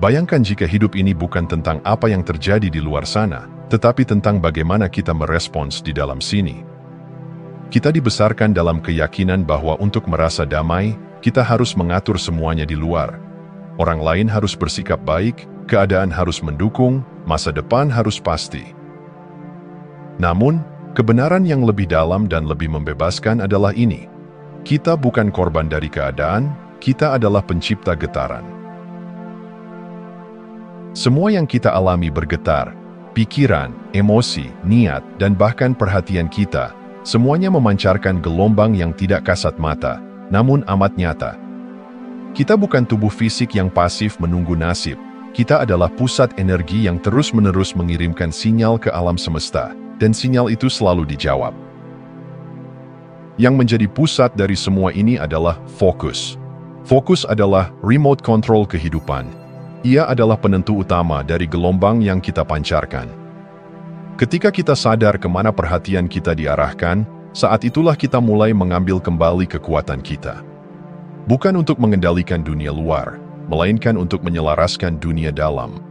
Bayangkan jika hidup ini bukan tentang apa yang terjadi di luar sana, tetapi tentang bagaimana kita merespons di dalam sini. Kita dibesarkan dalam keyakinan bahwa untuk merasa damai, kita harus mengatur semuanya di luar. Orang lain harus bersikap baik, keadaan harus mendukung, masa depan harus pasti. Namun, kebenaran yang lebih dalam dan lebih membebaskan adalah ini. Kita bukan korban dari keadaan, kita adalah pencipta getaran. Semua yang kita alami bergetar, pikiran, emosi, niat, dan bahkan perhatian kita, semuanya memancarkan gelombang yang tidak kasat mata, namun amat nyata. Kita bukan tubuh fisik yang pasif menunggu nasib, kita adalah pusat energi yang terus-menerus mengirimkan sinyal ke alam semesta, dan sinyal itu selalu dijawab. Yang menjadi pusat dari semua ini adalah fokus. Fokus adalah remote control kehidupan. Ia adalah penentu utama dari gelombang yang kita pancarkan. Ketika kita sadar kemana perhatian kita diarahkan, saat itulah kita mulai mengambil kembali kekuatan kita. Bukan untuk mengendalikan dunia luar, melainkan untuk menyelaraskan dunia dalam.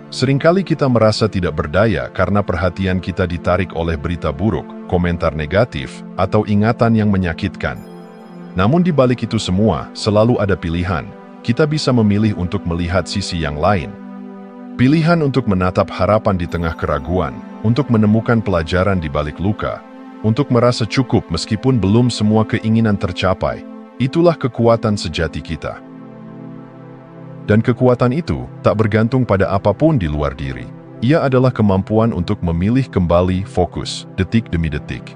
Seringkali kita merasa tidak berdaya karena perhatian kita ditarik oleh berita buruk, komentar negatif, atau ingatan yang menyakitkan. Namun di balik itu semua, selalu ada pilihan. Kita bisa memilih untuk melihat sisi yang lain. Pilihan untuk menatap harapan di tengah keraguan, untuk menemukan pelajaran di balik luka, untuk merasa cukup meskipun belum semua keinginan tercapai. Itulah kekuatan sejati kita. Dan kekuatan itu tak bergantung pada apapun di luar diri. Ia adalah kemampuan untuk memilih kembali fokus, detik demi detik.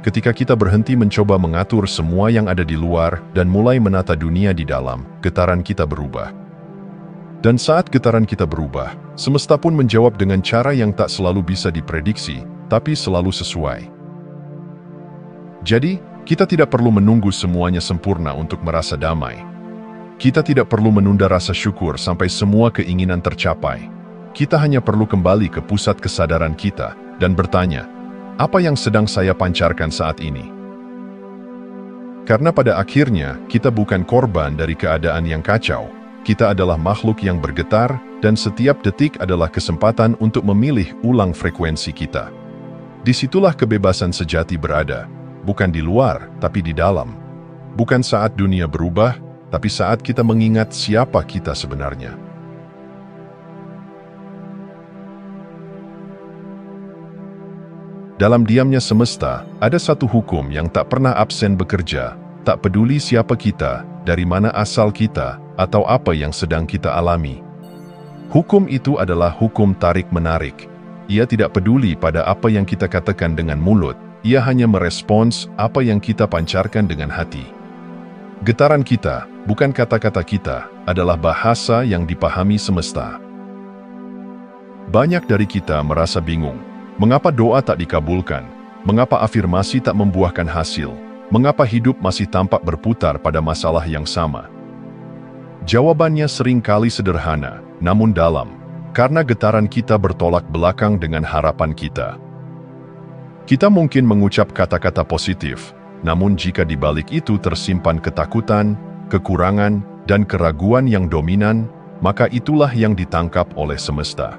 Ketika kita berhenti mencoba mengatur semua yang ada di luar dan mulai menata dunia di dalam, getaran kita berubah. Dan saat getaran kita berubah, semesta pun menjawab dengan cara yang tak selalu bisa diprediksi, tapi selalu sesuai. Jadi, kita tidak perlu menunggu semuanya sempurna untuk merasa damai. Kita tidak perlu menunda rasa syukur sampai semua keinginan tercapai. Kita hanya perlu kembali ke pusat kesadaran kita dan bertanya, apa yang sedang saya pancarkan saat ini? Karena pada akhirnya, kita bukan korban dari keadaan yang kacau. Kita adalah makhluk yang bergetar, dan setiap detik adalah kesempatan untuk memilih ulang frekuensi kita. Disitulah kebebasan sejati berada, bukan di luar, tapi di dalam. Bukan saat dunia berubah, tapi saat kita mengingat siapa kita sebenarnya. Dalam diamnya semesta, ada satu hukum yang tak pernah absen bekerja, tak peduli siapa kita, dari mana asal kita, atau apa yang sedang kita alami. Hukum itu adalah hukum tarik-menarik. Ia tidak peduli pada apa yang kita katakan dengan mulut, ia hanya merespons apa yang kita pancarkan dengan hati. Getaran kita, bukan kata-kata kita, adalah bahasa yang dipahami semesta. Banyak dari kita merasa bingung. Mengapa doa tak dikabulkan? Mengapa afirmasi tak membuahkan hasil? Mengapa hidup masih tampak berputar pada masalah yang sama? Jawabannya seringkali sederhana, namun dalam, karena getaran kita bertolak belakang dengan harapan kita. Kita mungkin mengucap kata-kata positif, namun jika di balik itu tersimpan ketakutan, kekurangan, dan keraguan yang dominan, maka itulah yang ditangkap oleh semesta.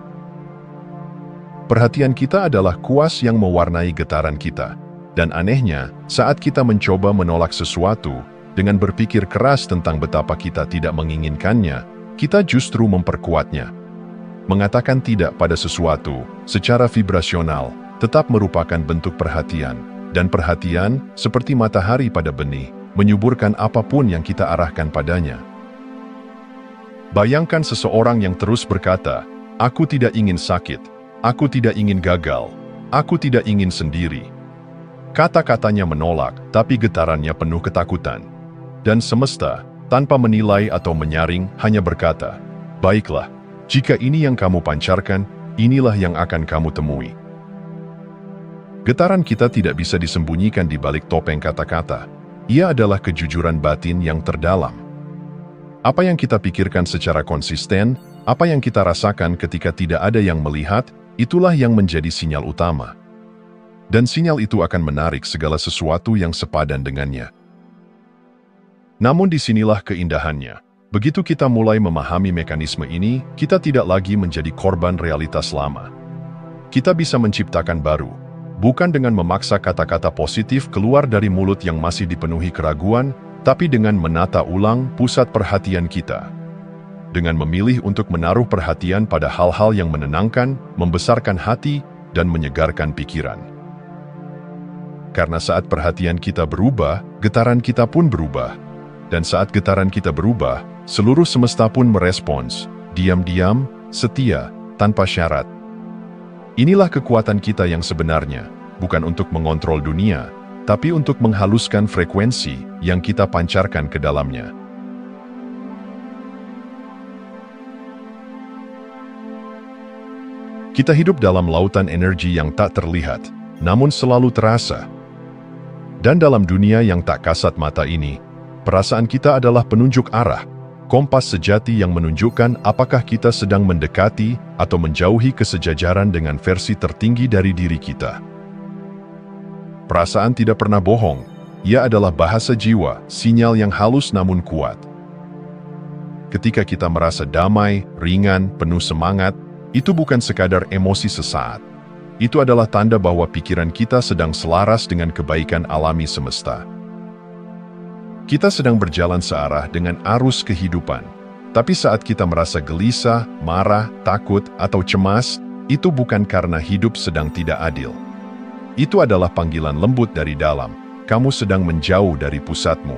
Perhatian kita adalah kuas yang mewarnai getaran kita. Dan anehnya, saat kita mencoba menolak sesuatu, dengan berpikir keras tentang betapa kita tidak menginginkannya, kita justru memperkuatnya. Mengatakan tidak pada sesuatu, secara vibrasional, tetap merupakan bentuk perhatian. Dan perhatian, seperti matahari pada benih, menyuburkan apapun yang kita arahkan padanya. Bayangkan seseorang yang terus berkata, "Aku tidak ingin sakit. Aku tidak ingin gagal. Aku tidak ingin sendiri." Kata-katanya menolak, tapi getarannya penuh ketakutan. Dan semesta, tanpa menilai atau menyaring, hanya berkata, "Baiklah, jika ini yang kamu pancarkan, inilah yang akan kamu temui." Getaran kita tidak bisa disembunyikan di balik topeng kata-kata. Ia adalah kejujuran batin yang terdalam. Apa yang kita pikirkan secara konsisten, apa yang kita rasakan ketika tidak ada yang melihat, itulah yang menjadi sinyal utama. Dan sinyal itu akan menarik segala sesuatu yang sepadan dengannya. Namun disinilah keindahannya. Begitu kita mulai memahami mekanisme ini, kita tidak lagi menjadi korban realitas lama. Kita bisa menciptakan baru, bukan dengan memaksa kata-kata positif keluar dari mulut yang masih dipenuhi keraguan, tapi dengan menata ulang pusat perhatian kita. Dengan memilih untuk menaruh perhatian pada hal-hal yang menenangkan, membesarkan hati, dan menyegarkan pikiran. Karena saat perhatian kita berubah, getaran kita pun berubah. Dan saat getaran kita berubah, seluruh semesta pun merespons, diam-diam, setia, tanpa syarat. Inilah kekuatan kita yang sebenarnya, bukan untuk mengontrol dunia, tapi untuk menghaluskan frekuensi yang kita pancarkan ke dalamnya. Kita hidup dalam lautan energi yang tak terlihat, namun selalu terasa. Dan dalam dunia yang tak kasat mata ini, perasaan kita adalah penunjuk arah, kompas sejati yang menunjukkan apakah kita sedang mendekati atau menjauhi kesejajaran dengan versi tertinggi dari diri kita. Perasaan tidak pernah bohong, ia adalah bahasa jiwa, sinyal yang halus namun kuat. Ketika kita merasa damai, ringan, penuh semangat, itu bukan sekadar emosi sesaat. Itu adalah tanda bahwa pikiran kita sedang selaras dengan kebaikan alami semesta. Kita sedang berjalan searah dengan arus kehidupan. Tapi saat kita merasa gelisah, marah, takut, atau cemas, itu bukan karena hidup sedang tidak adil. Itu adalah panggilan lembut dari dalam. Kamu sedang menjauh dari pusatmu.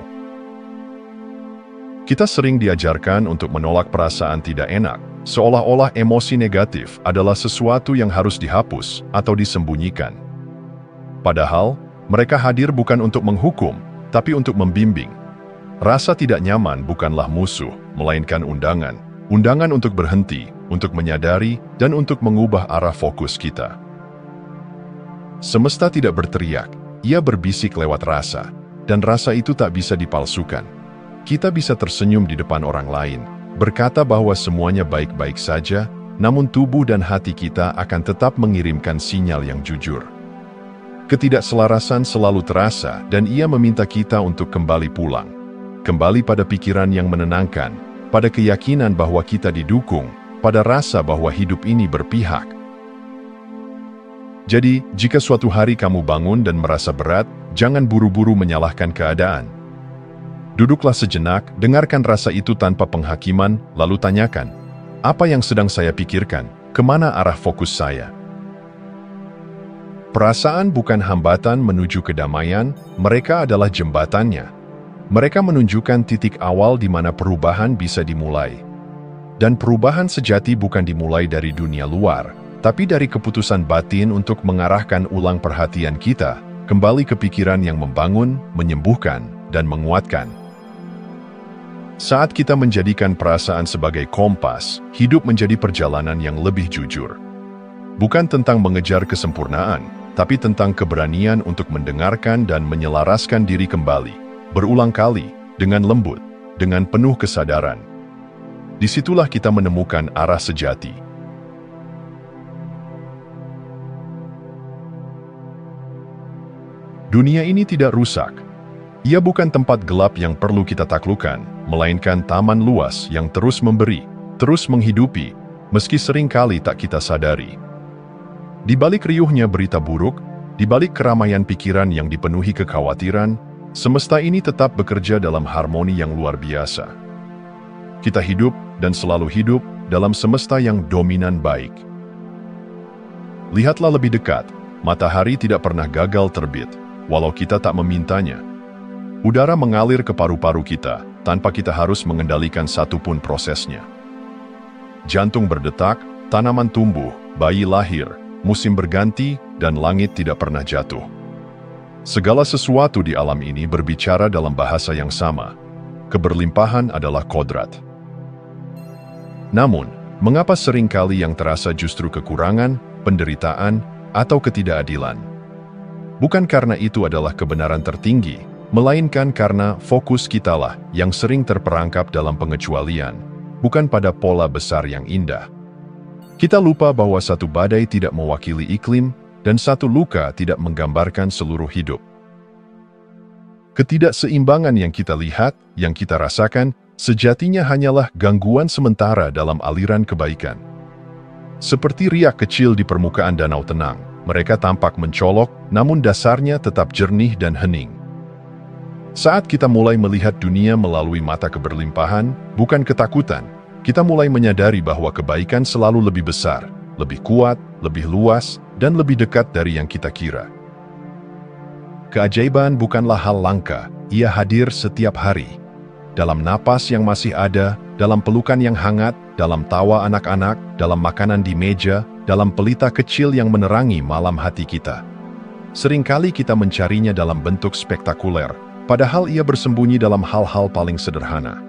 Kita sering diajarkan untuk menolak perasaan tidak enak, seolah-olah emosi negatif adalah sesuatu yang harus dihapus atau disembunyikan. Padahal, mereka hadir bukan untuk menghukum, tapi untuk membimbing. Rasa tidak nyaman bukanlah musuh, melainkan undangan. Undangan untuk berhenti, untuk menyadari, dan untuk mengubah arah fokus kita. Semesta tidak berteriak, ia berbisik lewat rasa, dan rasa itu tak bisa dipalsukan. Kita bisa tersenyum di depan orang lain, berkata bahwa semuanya baik-baik saja, namun tubuh dan hati kita akan tetap mengirimkan sinyal yang jujur. Ketidakselarasan selalu terasa, dan ia meminta kita untuk kembali pulang. Kembali pada pikiran yang menenangkan, pada keyakinan bahwa kita didukung, pada rasa bahwa hidup ini berpihak. Jadi, jika suatu hari kamu bangun dan merasa berat, jangan buru-buru menyalahkan keadaan. Duduklah sejenak, dengarkan rasa itu tanpa penghakiman, lalu tanyakan, apa yang sedang saya pikirkan? Kemana arah fokus saya? Perasaan bukan hambatan menuju kedamaian, mereka adalah jembatannya. Mereka menunjukkan titik awal di mana perubahan bisa dimulai. Dan perubahan sejati bukan dimulai dari dunia luar, tapi dari keputusan batin untuk mengarahkan ulang perhatian kita, kembali ke pikiran yang membangun, menyembuhkan, dan menguatkan. Saat kita menjadikan perasaan sebagai kompas, hidup menjadi perjalanan yang lebih jujur. Bukan tentang mengejar kesempurnaan, tapi tentang keberanian untuk mendengarkan dan menyelaraskan diri kembali. Berulang kali, dengan lembut, dengan penuh kesadaran. Disitulah kita menemukan arah sejati. Dunia ini tidak rusak. Ia bukan tempat gelap yang perlu kita taklukkan, melainkan taman luas yang terus memberi, terus menghidupi, meski seringkali tak kita sadari. Di balik riuhnya berita buruk, di balik keramaian pikiran yang dipenuhi kekhawatiran, semesta ini tetap bekerja dalam harmoni yang luar biasa. Kita hidup dan selalu hidup dalam semesta yang dominan baik. Lihatlah lebih dekat, matahari tidak pernah gagal terbit, walau kita tak memintanya. Udara mengalir ke paru-paru kita, tanpa kita harus mengendalikan satupun prosesnya. Jantung berdetak, tanaman tumbuh, bayi lahir, musim berganti, dan langit tidak pernah jatuh. Segala sesuatu di alam ini berbicara dalam bahasa yang sama. Keberlimpahan adalah kodrat. Namun, mengapa seringkali yang terasa justru kekurangan, penderitaan, atau ketidakadilan? Bukan karena itu adalah kebenaran tertinggi, melainkan karena fokus kitalah yang sering terperangkap dalam pengecualian, bukan pada pola besar yang indah. Kita lupa bahwa satu badai tidak mewakili iklim, dan satu luka tidak menggambarkan seluruh hidup. Ketidakseimbangan yang kita lihat, yang kita rasakan, sejatinya hanyalah gangguan sementara dalam aliran kebaikan. Seperti riak kecil di permukaan danau tenang, mereka tampak mencolok, namun dasarnya tetap jernih dan hening. Saat kita mulai melihat dunia melalui mata keberlimpahan, bukan ketakutan, kita mulai menyadari bahwa kebaikan selalu lebih besar, lebih kuat, lebih luas, dan lebih dekat dari yang kita kira. Keajaiban bukanlah hal langka, ia hadir setiap hari. Dalam napas yang masih ada, dalam pelukan yang hangat, dalam tawa anak-anak, dalam makanan di meja, dalam pelita kecil yang menerangi malam hati kita. Seringkali kita mencarinya dalam bentuk spektakuler, padahal ia bersembunyi dalam hal-hal paling sederhana.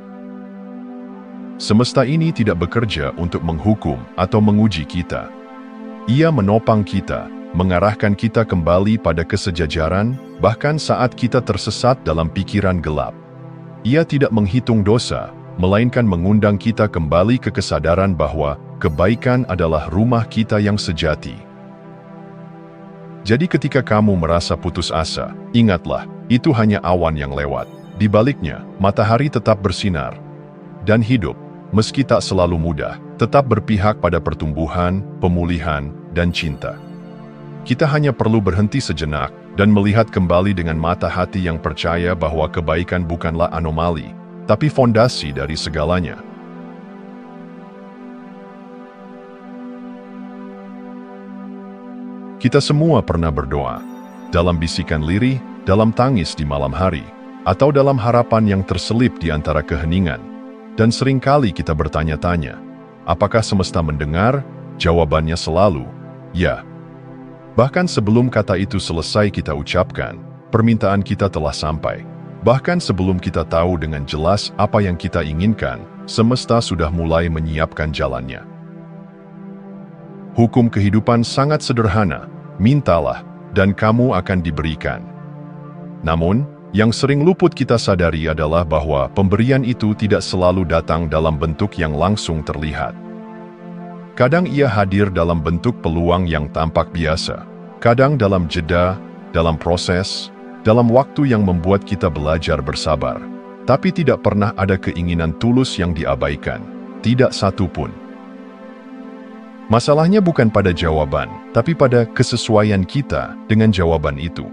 Semesta ini tidak bekerja untuk menghukum atau menguji kita. Ia menopang kita, mengarahkan kita kembali pada kesejajaran, bahkan saat kita tersesat dalam pikiran gelap. Ia tidak menghitung dosa, melainkan mengundang kita kembali ke kesadaran bahwa kebaikan adalah rumah kita yang sejati. Jadi ketika kamu merasa putus asa, ingatlah, itu hanya awan yang lewat. Di baliknya, matahari tetap bersinar. Dan hidup, meski tak selalu mudah, tetap berpihak pada pertumbuhan, pemulihan, dan cinta. Kita hanya perlu berhenti sejenak dan melihat kembali dengan mata hati yang percaya bahwa kebaikan bukanlah anomali, tapi fondasi dari segalanya. Kita semua pernah berdoa, dalam bisikan lirih, dalam tangis di malam hari, atau dalam harapan yang terselip di antara keheningan. Dan seringkali kita bertanya-tanya, apakah semesta mendengar? Jawabannya selalu, ya. Bahkan sebelum kata itu selesai kita ucapkan, permintaan kita telah sampai. Bahkan sebelum kita tahu dengan jelas apa yang kita inginkan, semesta sudah mulai menyiapkan jalannya. Hukum kehidupan sangat sederhana, mintalah, dan kamu akan diberikan. Namun, yang sering luput kita sadari adalah bahwa pemberian itu tidak selalu datang dalam bentuk yang langsung terlihat. Kadang ia hadir dalam bentuk peluang yang tampak biasa, kadang dalam jeda, dalam proses, dalam waktu yang membuat kita belajar bersabar. Tapi tidak pernah ada keinginan tulus yang diabaikan, tidak satu pun. Masalahnya bukan pada jawaban, tapi pada kesesuaian kita dengan jawaban itu.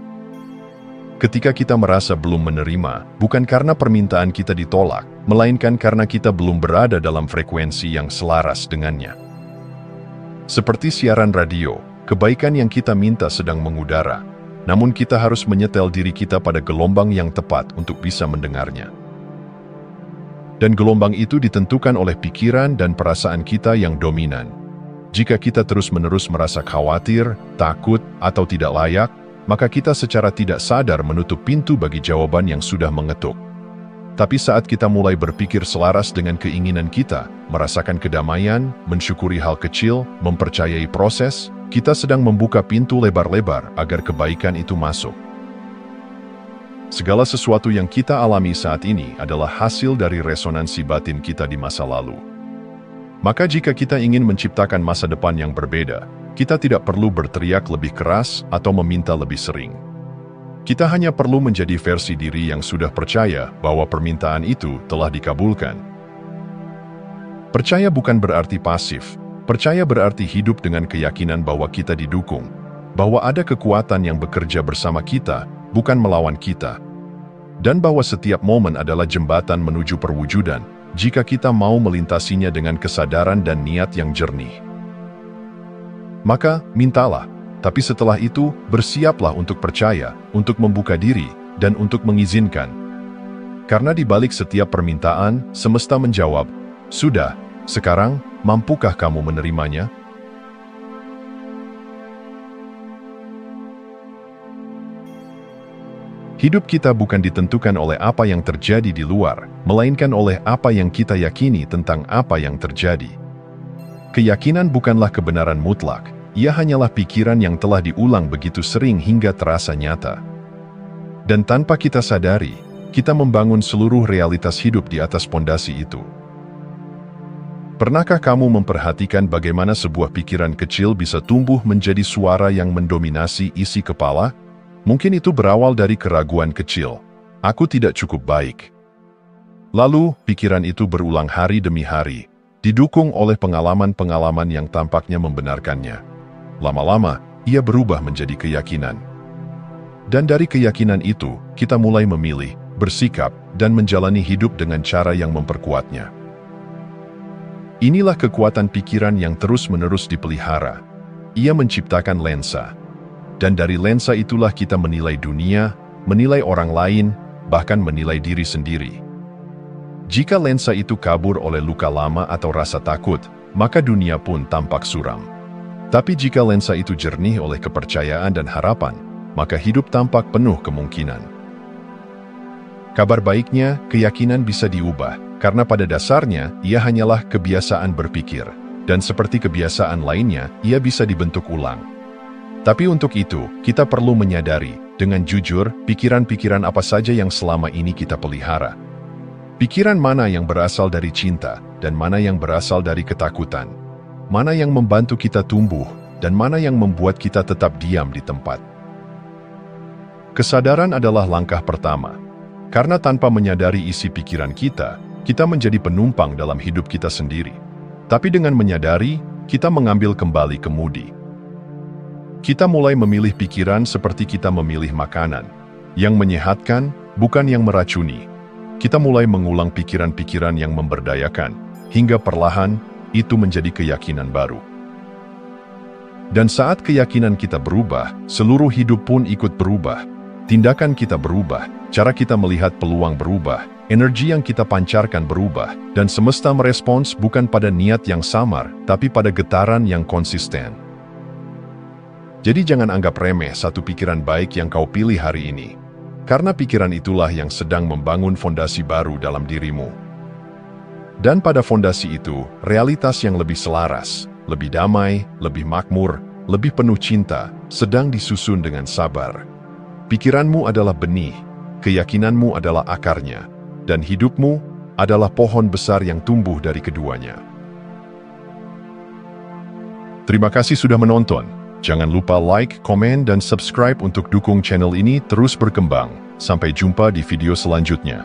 Ketika kita merasa belum menerima, bukan karena permintaan kita ditolak, melainkan karena kita belum berada dalam frekuensi yang selaras dengannya. Seperti siaran radio, kebaikan yang kita minta sedang mengudara, namun kita harus menyetel diri kita pada gelombang yang tepat untuk bisa mendengarnya. Dan gelombang itu ditentukan oleh pikiran dan perasaan kita yang dominan. Jika kita terus-menerus merasa khawatir, takut, atau tidak layak, maka kita secara tidak sadar menutup pintu bagi jawaban yang sudah mengetuk. Tapi saat kita mulai berpikir selaras dengan keinginan kita, merasakan kedamaian, mensyukuri hal kecil, mempercayai proses, kita sedang membuka pintu lebar-lebar agar kebaikan itu masuk. Segala sesuatu yang kita alami saat ini adalah hasil dari resonansi batin kita di masa lalu. Maka jika kita ingin menciptakan masa depan yang berbeda, kita tidak perlu berteriak lebih keras atau meminta lebih sering. Kita hanya perlu menjadi versi diri yang sudah percaya bahwa permintaan itu telah dikabulkan. Percaya bukan berarti pasif. Percaya berarti hidup dengan keyakinan bahwa kita didukung, bahwa ada kekuatan yang bekerja bersama kita, bukan melawan kita, dan bahwa setiap momen adalah jembatan menuju perwujudan, jika kita mau melintasinya dengan kesadaran dan niat yang jernih. Maka, mintalah. Tapi setelah itu, bersiaplah untuk percaya, untuk membuka diri, dan untuk mengizinkan. Karena di balik setiap permintaan, semesta menjawab, "Sudah, sekarang, mampukah kamu menerimanya?" Hidup kita bukan ditentukan oleh apa yang terjadi di luar, melainkan oleh apa yang kita yakini tentang apa yang terjadi. Keyakinan bukanlah kebenaran mutlak. Ia hanyalah pikiran yang telah diulang begitu sering hingga terasa nyata. Dan tanpa kita sadari, kita membangun seluruh realitas hidup di atas pondasi itu. Pernahkah kamu memperhatikan bagaimana sebuah pikiran kecil bisa tumbuh menjadi suara yang mendominasi isi kepala? Mungkin itu berawal dari keraguan kecil. Aku tidak cukup baik. Lalu, pikiran itu berulang hari demi hari, didukung oleh pengalaman-pengalaman yang tampaknya membenarkannya. Lama-lama, ia berubah menjadi keyakinan. Dan dari keyakinan itu, kita mulai memilih, bersikap, dan menjalani hidup dengan cara yang memperkuatnya. Inilah kekuatan pikiran yang terus-menerus dipelihara. Ia menciptakan lensa. Dan dari lensa itulah kita menilai dunia, menilai orang lain, bahkan menilai diri sendiri. Jika lensa itu kabur oleh luka lama atau rasa takut, maka dunia pun tampak suram. Tapi jika lensa itu jernih oleh kepercayaan dan harapan, maka hidup tampak penuh kemungkinan. Kabar baiknya, keyakinan bisa diubah, karena pada dasarnya ia hanyalah kebiasaan berpikir, dan seperti kebiasaan lainnya, ia bisa dibentuk ulang. Tapi untuk itu, kita perlu menyadari, dengan jujur, pikiran-pikiran apa saja yang selama ini kita pelihara. Pikiran mana yang berasal dari cinta, dan mana yang berasal dari ketakutan. Mana yang membantu kita tumbuh, dan mana yang membuat kita tetap diam di tempat. Kesadaran adalah langkah pertama. Karena tanpa menyadari isi pikiran kita menjadi penumpang dalam hidup kita sendiri. Tapi dengan menyadari, kita mengambil kembali kemudi. Kita mulai memilih pikiran seperti kita memilih makanan, yang menyehatkan, bukan yang meracuni. Kita mulai mengulang pikiran-pikiran yang memberdayakan, hingga perlahan, itu menjadi keyakinan baru. Dan saat keyakinan kita berubah, seluruh hidup pun ikut berubah. Tindakan kita berubah, cara kita melihat peluang berubah, energi yang kita pancarkan berubah, dan semesta merespons bukan pada niat yang samar, tapi pada getaran yang konsisten. Jadi jangan anggap remeh satu pikiran baik yang kau pilih hari ini. Karena pikiran itulah yang sedang membangun fondasi baru dalam dirimu. Dan pada fondasi itu, realitas yang lebih selaras, lebih damai, lebih makmur, lebih penuh cinta, sedang disusun dengan sabar. Pikiranmu adalah benih, keyakinanmu adalah akarnya, dan hidupmu adalah pohon besar yang tumbuh dari keduanya. Terima kasih sudah menonton. Jangan lupa like, komen, dan subscribe untuk dukung channel ini terus berkembang. Sampai jumpa di video selanjutnya.